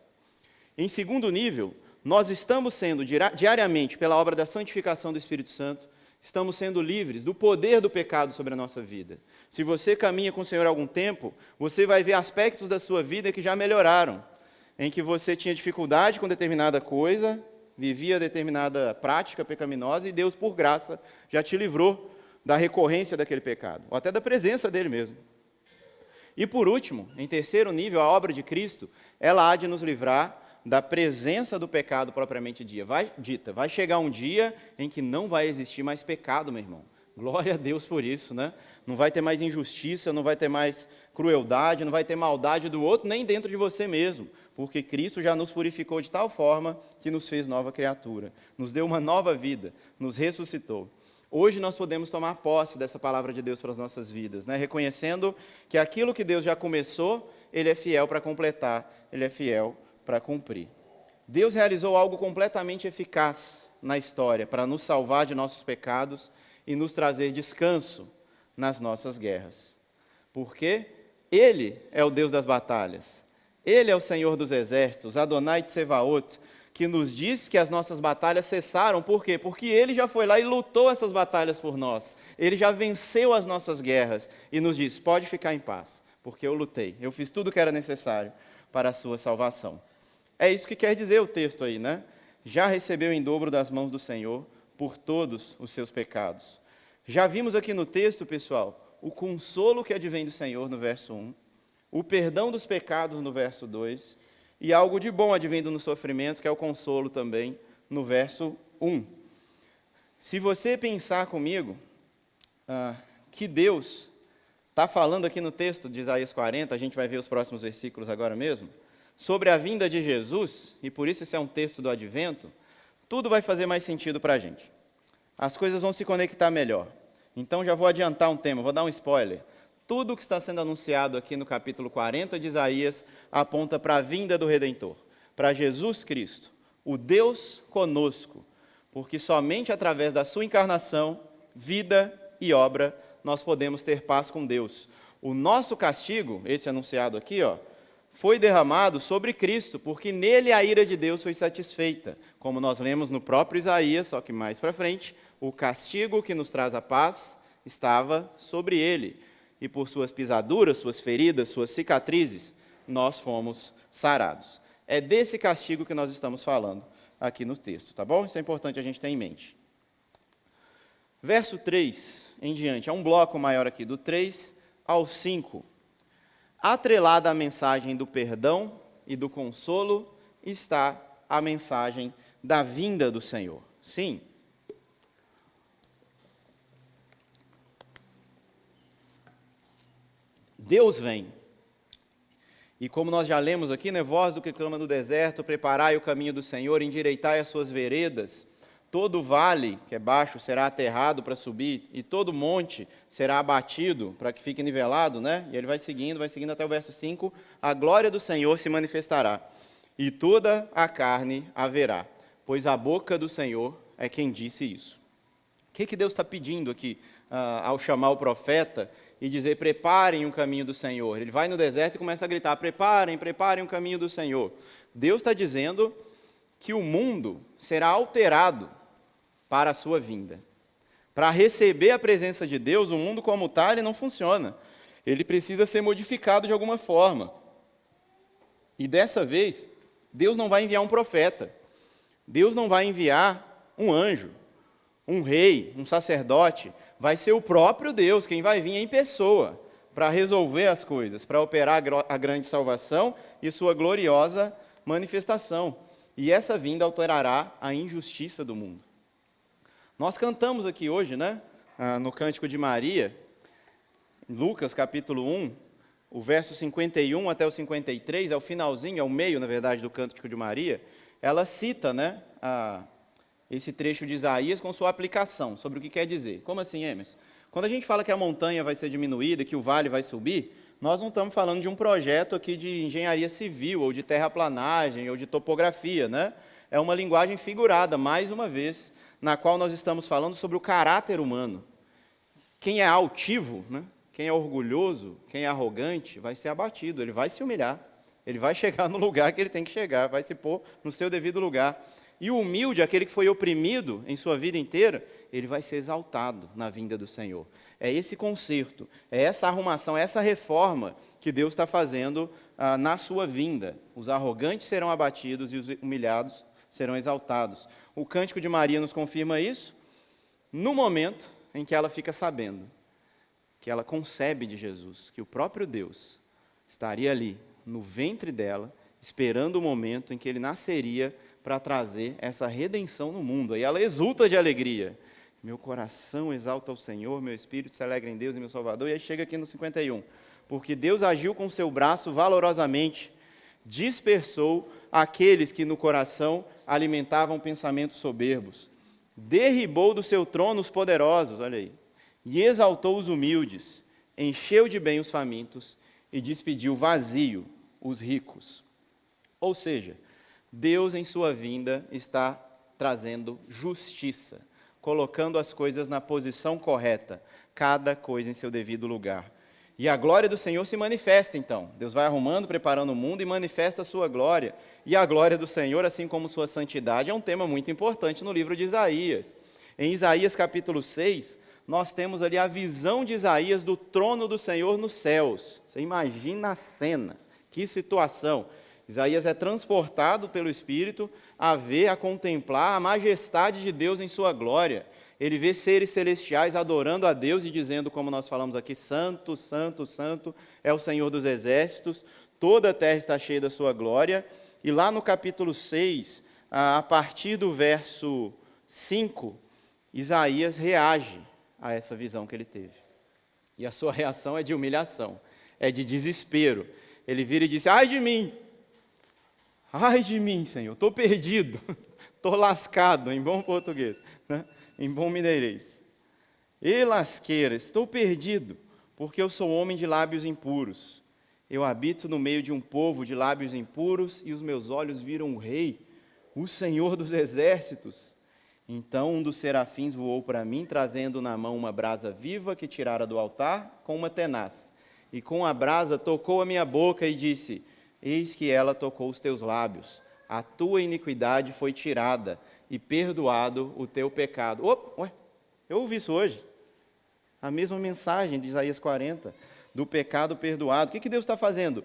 Em segundo nível, nós estamos sendo diariamente, pela obra da santificação do Espírito Santo, estamos sendo livres do poder do pecado sobre a nossa vida. Se você caminha com o Senhor há algum tempo, você vai ver aspectos da sua vida que já melhoraram, em que você tinha dificuldade com determinada coisa, vivia determinada prática pecaminosa e Deus, por graça, já te livrou da recorrência daquele pecado, ou até da presença dele mesmo. E por último, em terceiro nível, a obra de Cristo, ela há de nos livrar da presença do pecado propriamente dita. Vai chegar um dia em que não vai existir mais pecado, meu irmão. Glória a Deus por isso, né? Não vai ter mais injustiça, não vai ter mais crueldade, não vai ter maldade do outro, nem dentro de você mesmo, porque Cristo já nos purificou de tal forma que nos fez nova criatura, nos deu uma nova vida, nos ressuscitou. Hoje nós podemos tomar posse dessa palavra de Deus para as nossas vidas, né? Reconhecendo que aquilo que Deus já começou, Ele é fiel para completar, Ele é fiel para cumprir. Deus realizou algo completamente eficaz na história para nos salvar de nossos pecados e nos trazer descanso nas nossas guerras. Porque Ele é o Deus das batalhas. Ele é o Senhor dos exércitos, Adonai Tsevaot, que nos diz que as nossas batalhas cessaram. Por quê? Porque Ele já foi lá e lutou essas batalhas por nós. Ele já venceu as nossas guerras e nos diz: pode ficar em paz, porque eu lutei. Eu fiz tudo o que era necessário para a sua salvação. É isso que quer dizer o texto aí, né? Já recebeu em dobro das mãos do Senhor por todos os seus pecados. Já vimos aqui no texto, pessoal, o consolo que advém do Senhor no verso 1, o perdão dos pecados no verso 2, e algo de bom advindo no sofrimento, que é o consolo também, no verso 1. Se você pensar comigo que Deus está falando aqui no texto de Isaías 40, a gente vai ver os próximos versículos agora mesmo, sobre a vinda de Jesus, e por isso esse é um texto do Advento, tudo vai fazer mais sentido para a gente. As coisas vão se conectar melhor. Então já vou adiantar um tema, vou dar um spoiler. Tudo o que está sendo anunciado aqui no capítulo 40 de Isaías aponta para a vinda do Redentor, para Jesus Cristo, o Deus conosco, porque somente através da sua encarnação, vida e obra, nós podemos ter paz com Deus. O nosso castigo, esse anunciado aqui, foi derramado sobre Cristo, porque nele a ira de Deus foi satisfeita. Como nós lemos no próprio Isaías, só que mais para frente, o castigo que nos traz a paz estava sobre ele. E por suas pisaduras, suas feridas, suas cicatrizes, nós fomos sarados. É desse castigo que nós estamos falando aqui no texto, tá bom? Isso é importante a gente ter em mente. Verso 3 em diante, é um bloco maior aqui, do 3 ao 5. Atrelada à mensagem do perdão e do consolo está a mensagem da vinda do Senhor. Sim. Deus vem. E como nós já lemos aqui, né, voz do que clama no deserto, preparai o caminho do Senhor, endireitai as suas veredas. Todo vale que é baixo será aterrado para subir, e todo monte será abatido para que fique nivelado, né? E ele vai seguindo até o verso 5. A glória do Senhor se manifestará, e toda a carne haverá, pois a boca do Senhor é quem disse isso. O que Deus está pedindo aqui ao chamar o profeta e dizer, preparem o caminho do Senhor? Ele vai no deserto e começa a gritar, preparem o caminho do Senhor. Deus está dizendo que o mundo será alterado para a sua vinda. Para receber a presença de Deus, o mundo como tal, ele não funciona. Ele precisa ser modificado de alguma forma. E dessa vez, Deus não vai enviar um profeta. Deus não vai enviar um anjo, um rei, um sacerdote. Vai ser o próprio Deus quem vai vir em pessoa para resolver as coisas, para operar a grande salvação e sua gloriosa manifestação. E essa vinda alterará a injustiça do mundo. Nós cantamos aqui hoje, né, no Cântico de Maria, Lucas capítulo 1, o verso 51 até o 53, é o finalzinho, é o meio, na verdade, do Cântico de Maria. Ela cita, né, esse trecho de Isaías com sua aplicação, sobre o que quer dizer. Como assim, Emerson? Quando a gente fala que a montanha vai ser diminuída, que o vale vai subir, nós não estamos falando de um projeto aqui de engenharia civil, ou de terraplanagem, ou de topografia, né? É uma linguagem figurada, mais uma vez, na qual nós estamos falando sobre o caráter humano. Quem é altivo, né? Quem é orgulhoso, quem é arrogante, vai ser abatido, ele vai se humilhar, ele vai chegar no lugar que ele tem que chegar, vai se pôr no seu devido lugar. E o humilde, aquele que foi oprimido em sua vida inteira, ele vai ser exaltado na vinda do Senhor. É esse conserto, é essa arrumação, é essa reforma que Deus está fazendo na sua vinda. Os arrogantes serão abatidos e os humilhados serão exaltados. O Cântico de Maria nos confirma isso no momento em que ela fica sabendo que ela concebe de Jesus, que o próprio Deus estaria ali no ventre dela, esperando o momento em que ele nasceria para trazer essa redenção no mundo. Aí ela exulta de alegria. Meu coração exalta o Senhor, meu espírito se alegra em Deus e meu Salvador. E aí chega aqui no 51. Porque Deus agiu com seu braço valorosamente, dispersou aqueles que no coração alimentavam pensamentos soberbos, derribou do seu trono os poderosos, olha aí, e exaltou os humildes, encheu de bem os famintos e despediu vazio os ricos. Ou seja, Deus em sua vinda está trazendo justiça, colocando as coisas na posição correta, cada coisa em seu devido lugar. E a glória do Senhor se manifesta então. Deus vai arrumando, preparando o mundo e manifesta a sua glória. E a glória do Senhor, assim como sua santidade, é um tema muito importante no livro de Isaías. Em Isaías capítulo 6, nós temos ali a visão de Isaías do trono do Senhor nos céus. Você imagina a cena, que situação. Isaías é transportado pelo Espírito a ver, a contemplar a majestade de Deus em sua glória. Ele vê seres celestiais adorando a Deus e dizendo, como nós falamos aqui, santo, santo, santo é o Senhor dos exércitos, toda a terra está cheia da sua glória. E lá no capítulo 6, a partir do verso 5, Isaías reage a essa visão que ele teve. E a sua reação é de humilhação, é de desespero. Ele vira e diz, ai de mim, Senhor, estou perdido, estou lascado, em bom português, né? Em bom mineirês. E lasqueira, estou perdido, porque eu sou homem de lábios impuros. Eu habito no meio de um povo de lábios impuros, e os meus olhos viram o Rei, o Senhor dos exércitos. Então um dos serafins voou para mim, trazendo na mão uma brasa viva que tirara do altar com uma tenaz. E com a brasa tocou a minha boca e disse, eis que ela tocou os teus lábios. A tua iniquidade foi tirada e perdoado o teu pecado. Eu ouvi isso hoje. A mesma mensagem de Isaías 40, do pecado perdoado. O que Deus está fazendo?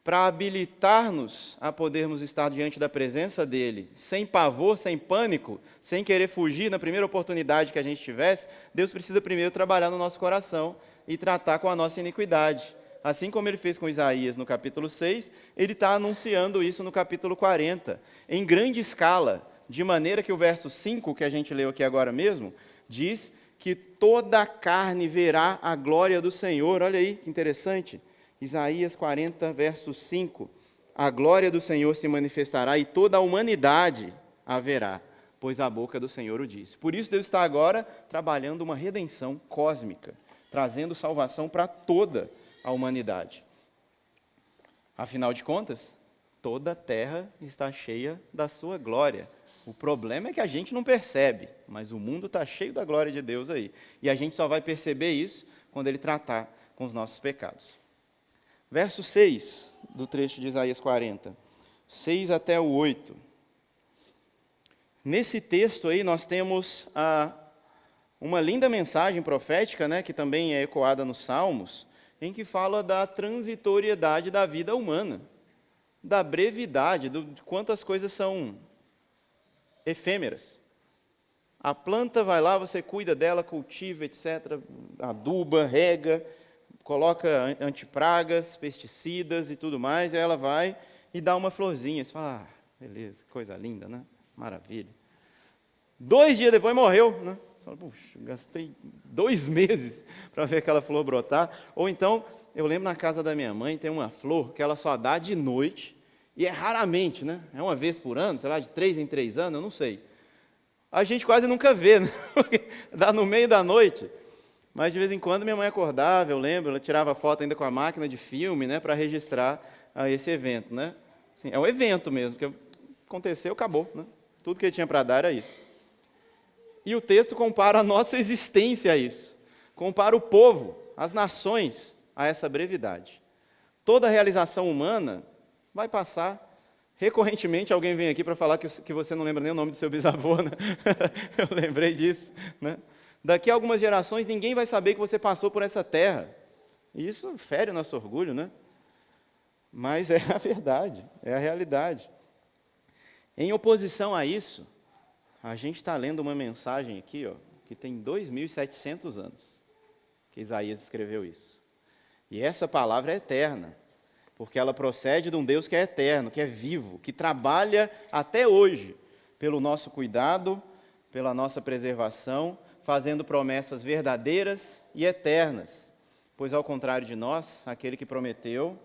Para habilitar-nos a podermos estar diante da presença dEle, sem pavor, sem pânico, sem querer fugir na primeira oportunidade que a gente tivesse, Deus precisa primeiro trabalhar no nosso coração e tratar com a nossa iniquidade. Assim como ele fez com Isaías no capítulo 6, ele está anunciando isso no capítulo 40, em grande escala, de maneira que o verso 5, que a gente leu aqui agora mesmo, diz que toda a carne verá a glória do Senhor. Olha aí, que interessante. Isaías 40, verso 5. A glória do Senhor se manifestará e toda a humanidade a verá, pois a boca do Senhor o disse. Por isso Deus está agora trabalhando uma redenção cósmica, trazendo salvação para toda a humanidade. Afinal de contas, toda a terra está cheia da sua glória. O problema é que a gente não percebe, mas o mundo está cheio da glória de Deus aí. E a gente só vai perceber isso quando ele tratar com os nossos pecados. Verso 6 do trecho de Isaías 40, 6 até o 8. Nesse texto aí nós temos uma linda mensagem profética, né, que também é ecoada nos Salmos, em que fala da transitoriedade da vida humana, da brevidade, de quantas coisas são efêmeras. A planta vai lá, você cuida dela, cultiva, etc., aduba, rega, coloca antipragas, pesticidas e tudo mais, e ela vai e dá uma florzinha. Você fala, beleza, coisa linda, né? Maravilha. 2 dias depois morreu, né? Você fala, puxa, gastei 2 meses para ver aquela flor brotar. Ou então, eu lembro na casa da minha mãe, tem uma flor que ela só dá de noite, e é raramente, né? É uma vez por ano, sei lá, de 3 em 3 anos, eu não sei. A gente quase nunca vê, né? Porque dá no meio da noite. Mas de vez em quando minha mãe acordava, eu lembro, ela tirava foto ainda com a máquina de filme, né? Para registrar esse evento, né? Assim, é um evento mesmo, que aconteceu, acabou, né? Tudo que ele tinha para dar era isso. E o texto compara a nossa existência a isso. Compara o povo, as nações, a essa brevidade. Toda realização humana vai passar. Recorrentemente alguém vem aqui para falar que você não lembra nem o nome do seu bisavô, né? Eu lembrei disso, né? Daqui a algumas gerações ninguém vai saber que você passou por essa terra. E isso fere o nosso orgulho, né? Mas é a verdade, é a realidade. Em oposição a isso, a gente está lendo uma mensagem aqui, ó, que tem 2.700 anos, que Isaías escreveu isso. E essa palavra é eterna, porque ela procede de um Deus que é eterno, que é vivo, que trabalha até hoje pelo nosso cuidado, pela nossa preservação, fazendo promessas verdadeiras e eternas. Pois ao contrário de nós, aquele que prometeu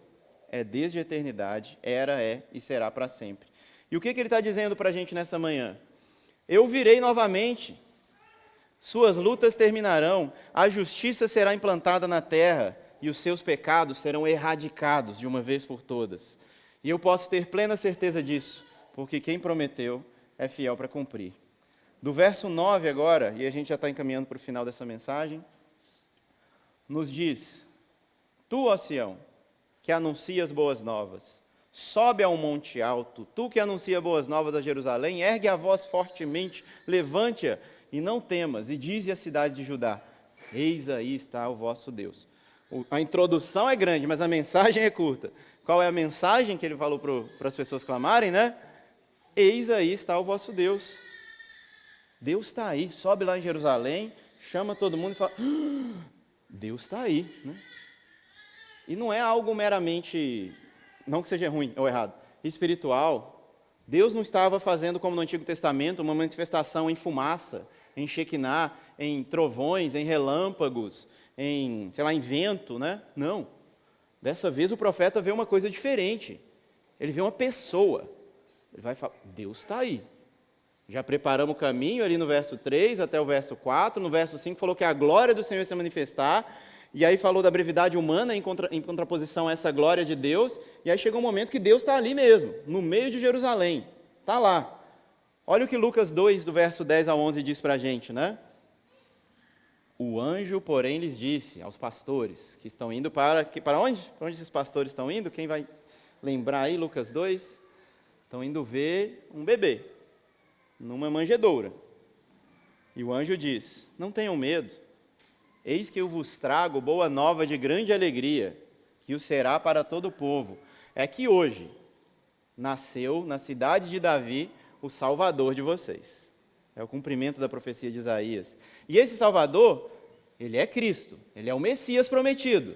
é desde a eternidade, era, é e será para sempre. E o que ele está dizendo para a gente nessa manhã? Eu virei novamente, suas lutas terminarão, a justiça será implantada na terra, e os seus pecados serão erradicados de uma vez por todas. E eu posso ter plena certeza disso, porque quem prometeu é fiel para cumprir. Do verso 9 agora, e a gente já está encaminhando para o final dessa mensagem, nos diz, tu, ó Sião, que anuncias boas novas, sobe a um monte alto, tu que anuncia boas novas a Jerusalém, ergue a voz fortemente, levante-a e não temas, e dize à cidade de Judá, eis aí está o vosso Deus. A introdução é grande, mas a mensagem é curta. Qual é a mensagem que ele falou para as pessoas clamarem, né? Eis aí está o vosso Deus. Deus está aí. Sobe lá em Jerusalém, chama todo mundo e fala, Deus está aí, né? E não é algo meramente, não que seja ruim ou errado, espiritual. Deus não estava fazendo, como no Antigo Testamento, uma manifestação em fumaça, em Shekinah, em trovões, em relâmpagos, em, sei lá, em vento, né? Não. Dessa vez o profeta vê uma coisa diferente. Ele vê uma pessoa. Ele vai falar, Deus está aí. Já preparamos o caminho ali no verso 3 até o verso 4. No verso 5 falou que a glória do Senhor ia se manifestar. E aí falou da brevidade humana em contraposição a essa glória de Deus. E aí chegou um momento que Deus está ali mesmo, no meio de Jerusalém. Está lá. Olha o que Lucas 2, do verso 10 a 11, diz para a gente, né? O anjo, porém, lhes disse aos pastores que estão indo para onde? Para onde esses pastores estão indo? Quem vai lembrar aí, Lucas 2? Estão indo ver um bebê, numa manjedoura. E o anjo diz, não tenham medo, eis que eu vos trago boa nova de grande alegria, que o será para todo o povo. É que hoje nasceu na cidade de Davi o Salvador de vocês. É o cumprimento da profecia de Isaías. E esse Salvador, ele é Cristo, ele é o Messias prometido.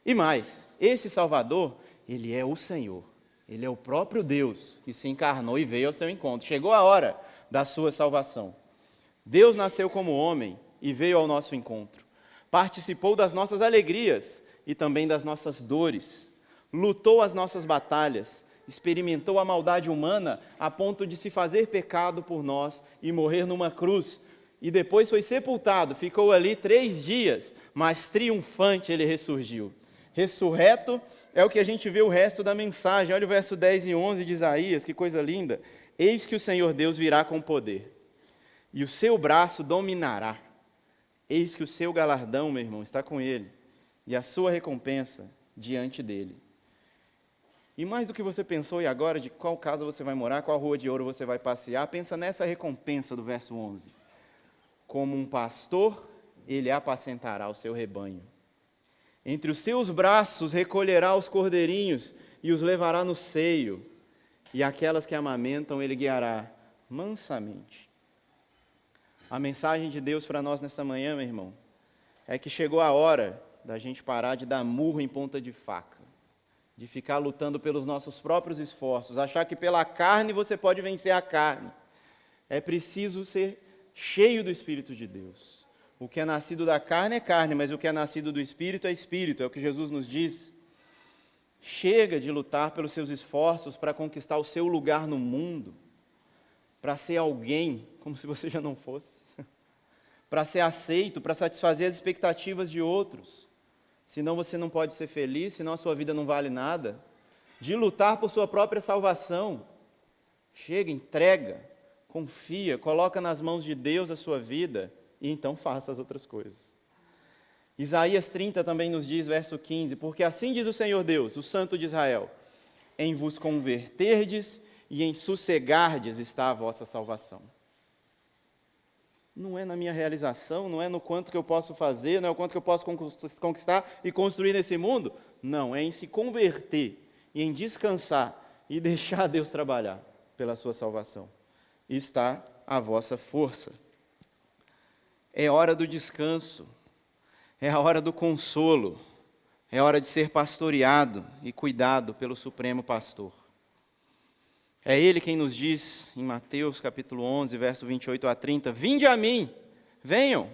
E mais, esse Salvador, ele é o Senhor. Ele é o próprio Deus que se encarnou e veio ao seu encontro. Chegou a hora da sua salvação. Deus nasceu como homem e veio ao nosso encontro. Participou das nossas alegrias e também das nossas dores. Lutou as nossas batalhas, experimentou a maldade humana a ponto de se fazer pecado por nós e morrer numa cruz. E depois foi sepultado, ficou ali 3 dias, mas triunfante ele ressurgiu. Ressurreto é o que a gente vê o resto da mensagem. Olha o verso 10 e 11 de Isaías, que coisa linda. Eis que o Senhor Deus virá com poder, e o seu braço dominará. Eis que o seu galardão, meu irmão, está com ele, e a sua recompensa diante dele. E mais do que você pensou e agora de qual casa você vai morar, qual rua de ouro você vai passear, pensa nessa recompensa do verso 11. Como um pastor, ele apacentará o seu rebanho. Entre os seus braços recolherá os cordeirinhos e os levará no seio, e aquelas que amamentam ele guiará mansamente. A mensagem de Deus para nós nessa manhã, meu irmão, é que chegou a hora da gente parar de dar murro em ponta de faca, de ficar lutando pelos nossos próprios esforços, achar que pela carne você pode vencer a carne. É preciso ser cheio do Espírito de Deus. O que é nascido da carne é carne, mas o que é nascido do Espírito, é o que Jesus nos diz. Chega de lutar pelos seus esforços para conquistar o seu lugar no mundo, para ser alguém, como se você já não fosse, para ser aceito, para satisfazer as expectativas de outros. Senão você não pode ser feliz, senão a sua vida não vale nada. De lutar por sua própria salvação. Chega, entrega, confia, coloca nas mãos de Deus a sua vida e então faça as outras coisas. Isaías 30 também nos diz, verso 15, porque assim diz o Senhor Deus, o Santo de Israel, em vos converterdes e em sossegardes está a vossa salvação. Não é na minha realização, não é no quanto que eu posso fazer, não é o quanto que eu posso conquistar e construir nesse mundo. Não, é em se converter e em descansar e deixar Deus trabalhar pela sua salvação. Está a vossa força. É hora do descanso, é a hora do consolo, é hora de ser pastoreado e cuidado pelo Supremo Pastor. É Ele quem nos diz, em Mateus capítulo 11, verso 28 a 30, vinde a mim, venham,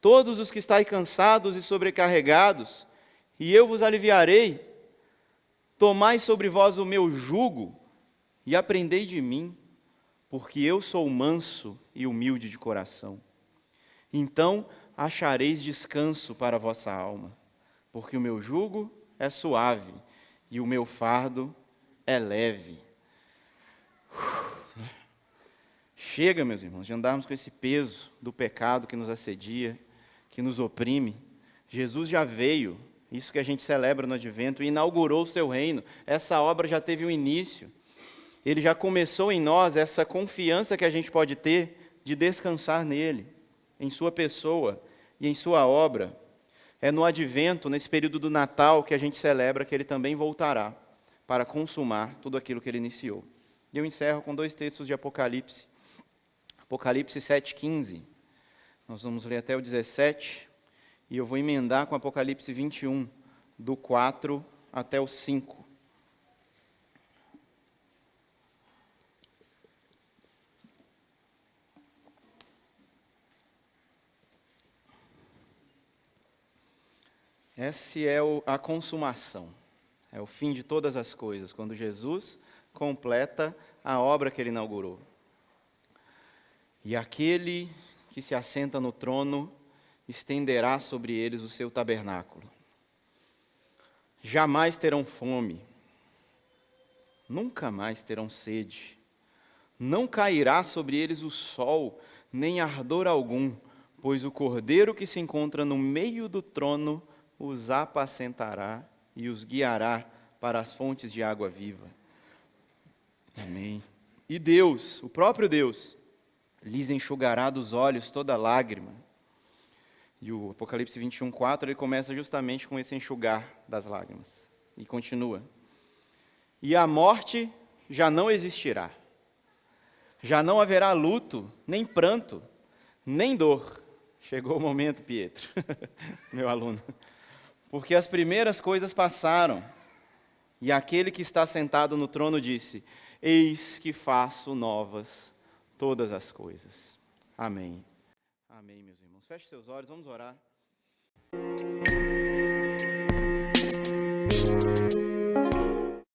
todos os que estáis cansados e sobrecarregados, e eu vos aliviarei. Tomai sobre vós o meu jugo e aprendei de mim, porque eu sou manso e humilde de coração. Então achareis descanso para a vossa alma, porque o meu jugo é suave e o meu fardo é leve. Chega, meus irmãos, de andarmos com esse peso do pecado que nos assedia, que nos oprime. Jesus já veio, isso que a gente celebra no Advento, e inaugurou o seu reino. Essa obra já teve um início. Ele já começou em nós essa confiança que a gente pode ter de descansar nele, em sua pessoa e em sua obra. É no Advento, nesse período do Natal, que a gente celebra que ele também voltará para consumar tudo aquilo que ele iniciou. E eu encerro com 2 textos de Apocalipse. Apocalipse 7,15. Nós vamos ler até o 17, e eu vou emendar com Apocalipse 21, do 4 até o 5. Essa é a consumação, é o fim de todas as coisas, quando Jesus completa a obra que ele inaugurou. E aquele que se assenta no trono estenderá sobre eles o seu tabernáculo. Jamais terão fome, nunca mais terão sede. Não cairá sobre eles o sol, nem ardor algum, pois o Cordeiro que se encontra no meio do trono os apacentará e os guiará para as fontes de água viva. Amém. E Deus, o próprio Deus, lhes enxugará dos olhos toda lágrima. E o Apocalipse 21:4, ele começa justamente com esse enxugar das lágrimas. E continua. E a morte já não existirá. Já não haverá luto, nem pranto, nem dor. Chegou o momento, Pietro, meu aluno. porque as primeiras coisas passaram. E aquele que está sentado no trono disse: Eis que faço novas todas as coisas. Amém. Amém, meus irmãos. Feche seus olhos, vamos orar.